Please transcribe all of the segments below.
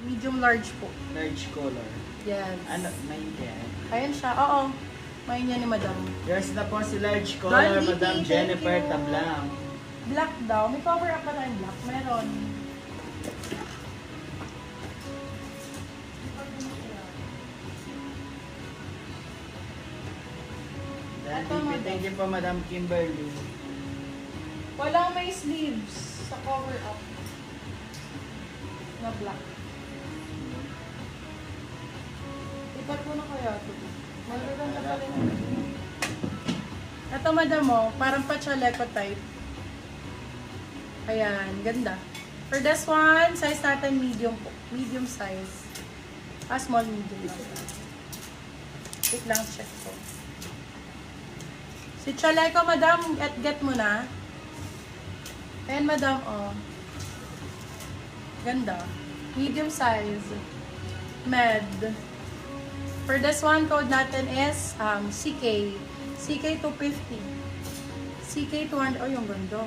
medium large po. Large color. Yes. Ano, may yan. Ayan siya. Oo. May niya ni Madam. Yes na po si large color, Dolly, Madam thank Jennifer you. Tablang. Black daw. May cover up pa tayong black. Meron. Thank you po, Madam Kimberly. Walang may sleeves sa cover up. Na black. Ipat ko na kaya ito. Magaganda pa rin. Ito madam mo, parang pa-chaleco type. Ayan, ganda. For this one, size natin medium po. Medium size. Small medium lang. Wait lang, check ko. Si chaleco madam, get mo na. Ayan madam, oh. Ganda. Medium size. Med. For this one, code natin is CK. CK 250. CK 200. Oh, yung ganda.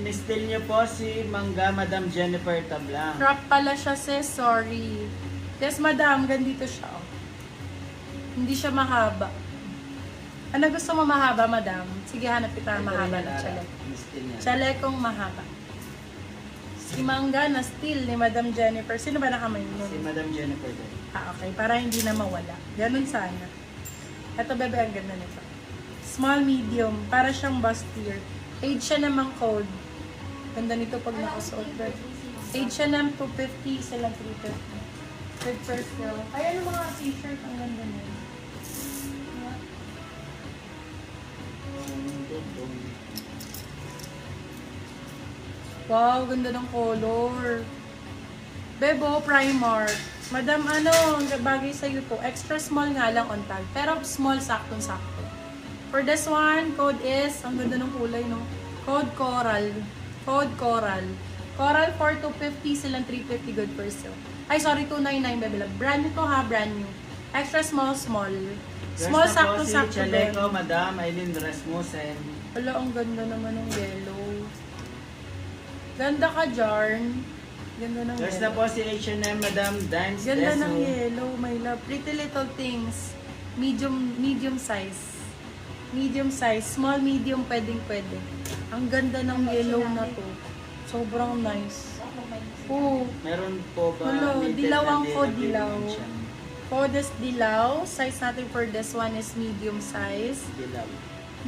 In-still niyo po si Mangga, Madam Jennifer Tablang. Crop pala siya, sis. Sorry. Yes, madam. Gandito siya. Oh. Hindi siya mahaba. Ano gusto mo mahaba, madam? Sige, hanap kita mahaba na chalek. Chalekong mahaba. Si Mangga na still ni Madam Jennifer. Sino ba nakamay mo? Si Madam Jennifer din. Okay. Para hindi na mawala. Ganun sana. Ito, bebe, ang ganda nito. Small, medium. Para siyang bustier. Age siya namang code. Ganda nito pag nakasuot. Age siya ng 250, isa lang 350. Good first girl. Ay, ano mga t-shirt? Ang ganda nito. Wow, ganda ng color. Bebo, Primark. Madam, ano, bagay sa'yo to. Extra small nga lang on tag. Pero small, saktong-sakto. For this one, code is, ang ganda ng kulay, no? Code Coral. Code Coral. Coral 4250, silang 350 good for sale. Ay, sorry, 299, bebe. Brand new to ha, brand new. Extra small, small. Small, saktong-sakto Si din. Chaleco, Madam Aileen Rasmussen. Wala, ang ganda naman ng yellow. Ganda ka, Jarn. Ganda ng Yes na yellow. po si H&M, Madam Dance Ganda ng Desu. yellow, my love. Pretty Little Things. Medium size. Medium size. Small, medium, pwedeng. Ang ganda ng yellow na to. Sobrang nice. Oh, Meron po ba? Hello, limited dilawang na ko, din dilaw. dimension? Codes dilaw. Size natin for this one is medium size. Dilaw.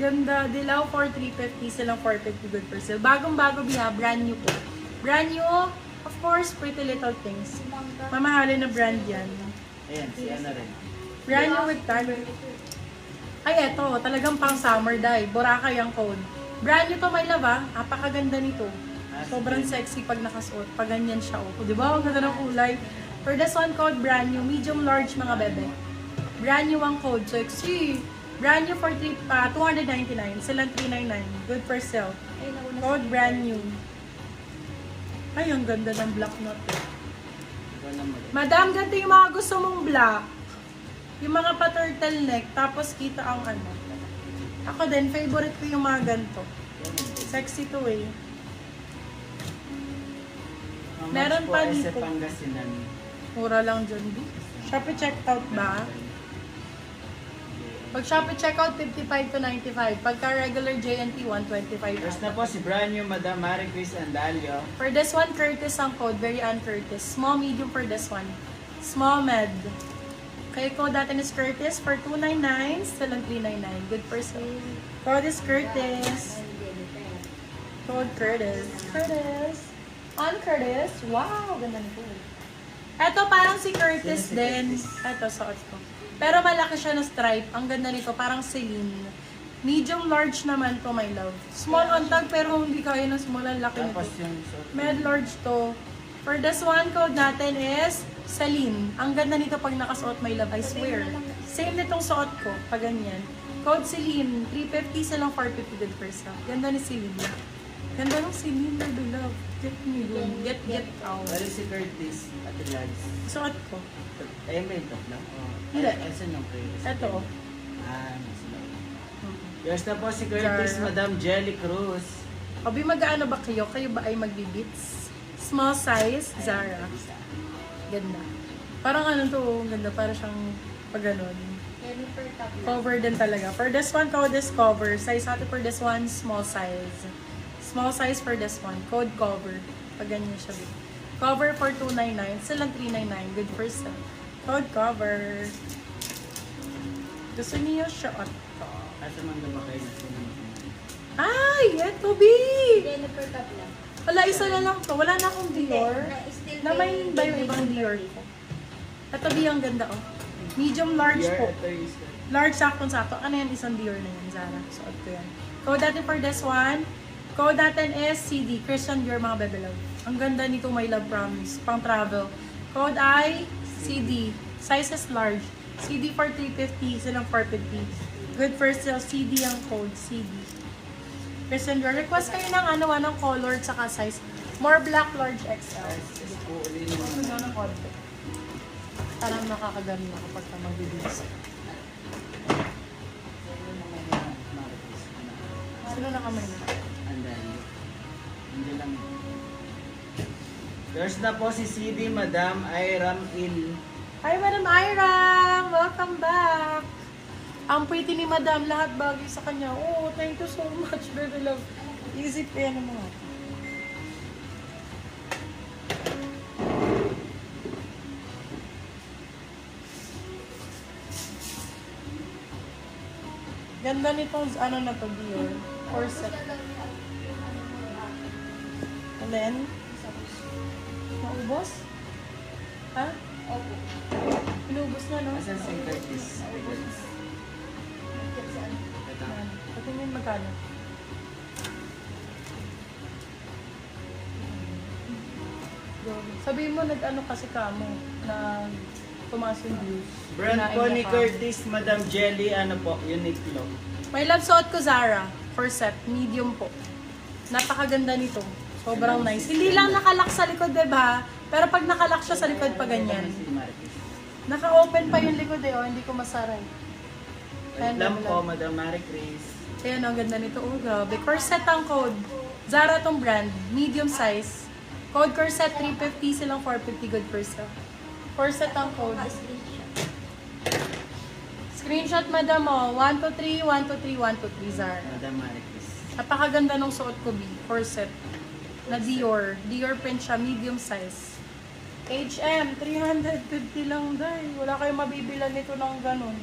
Ganda. Dilaw for 350. Silang 450 good for sale. Bagong-bago biya. Brand new po. Brand new. Of course, Pretty Little Things. Mamahalin na brand yan. Ayan, si ano rin. Brand new with tag. Ay, eto. Talagang pang summer dye. Boracay ang code. Brand new to, my love, ah. Apakaganda nito. Sobrang sexy pag nakasuot. Pag ganyan siya, oh. Di ba? Ang ganda ng kulay. For this one code, brand new. Medium large, mga bebe. Brand new ang code. So, see. Brand new for 299. Silang 399. Good for sale. Code brand new. Ay, ang ganda ng black na to. Madam, ganito yung mga gusto mong black. Yung mga pa-turtleneck, tapos kita ang ano. Ako din, favorite ko yung mga ganito. Sexy to eh. Meron pa dito. Sa Pangasinan. Mura lang dyan, di. Shopee checkout ba? Pag Shopee checkout, 55 to 95. Pagka regular JNT, 125. Yes na po si brand new Madam Marie Chris Andalio. For this one, Curtis ang code. Very un-Curtis. Small, medium for this one. Small, med. Kaya code natin is Curtis for 299. Still ang 399. Good for sale. Code is Curtis. Code Curtis. Curtis. On Curtis. Wow, ganda nito. Ito parang si Curtis din. Ito, suot ko. Pero malaki siya na stripe. Ang ganda nito, parang Celine. Medium large naman to, my love. Small on tag, pero hindi kaya ng small. Ang laki nito. Tapos yung suot. Med large to. For this one, code natin is Celine. Ang ganda nito pag nakasuot, my love. I swear. Same nitong suot ko, pag ganyan. Code Celine. 350 silang 450 good first. Ganda ni Celine. Ganda ng Celine, my love. Get me dun. Get out. Wala si Curtis at Lads. Suot ko. Ay, may top lang. Hindi. Asan yung previous? Ito. Nasa loob. Yes na po si Curtis, Zara. Madam Jelly Cruz. Obi, mag-ano ba kayo? Kayo ba ay magbibits? Small size, Zara. Ganda. Parang ano to, ganda. Parang siyang pag ganun. Jennifer Top lang. Cover din talaga. For this one, code is cover. Size natin for this one, small size. Small size for this one. Code cover. Pag ganyan siya. Babe. Cover for 299. Silang 399. Good for sale. Code cover. Gusto niyo shot to. Asa man ba kayo na Ay! Eto, B! Jennifer Top lang. Wala, isa na lang to. Wala na akong Dior. Still Na may ba yung ibang Dior ko? Ito, B, ang ganda, oh. Medium large po. Ito is Large, saktong-sakto. Ano yan? Isang Dior na yan, Zara. Suot ko yan. Code natin for this one. Code natin is CD. Christian Dior, mga bebelaw. Ang ganda nito, my love promise. Pang travel. Code ay CD. Size is large. CD for 350, silang 450. Good for sale. CD ang code. CD. Christian Dior. Request kayo ng ano, ng color tsaka size. More black, large XL. Ano na ng konti. Parang nakakagamit ako pagka mag-release. Sino na kamay na? Hindi lang. There's na po si CD, Madam Iram Il. Hi, Madam Ira! Welcome back! Ang pretty ni Madam, lahat bagay sa kanya. Oh, thank you so much, baby love. Easy pa yan ang mga. Ganda nitong ano na to, Dior. Corset. And then, naubos? Ha? Opo. Inubos na, no? Asan si Curtis? Ito. Patingin magkano? Sabihin mo, nag-ano kasi kamo na tumaas yung views. Brand Kinain po niya ni kamo. Curtis, Madam Jelly, ano po, Uniqlo. May love suot ko, Zara. Corset, medium po. Napakaganda nito. Sobrang nice. Hindi lang nakalak sa likod, diba? Pero pag nakalak siya sa likod pa ganyan. Si Marquez. Naka-open pa yung likod eh, oh. Hindi ko masaray. Wait lang po, Madam Marie Chris. Ayan, ang ganda nito. Oh, grabe. Corset ang code. Zara tong brand. Medium size. Code corset 350, silang 450. Good for sale. Corset ang code. Screenshot, madam, oh. 123, 123, 123, Zara. Madam Marie Chris. Napakaganda nung suot ko, B. Corset. Na Dior. Dior print siya. Medium size. HM, 350 lang, day. Wala kayong mabibilan nito ng ganun.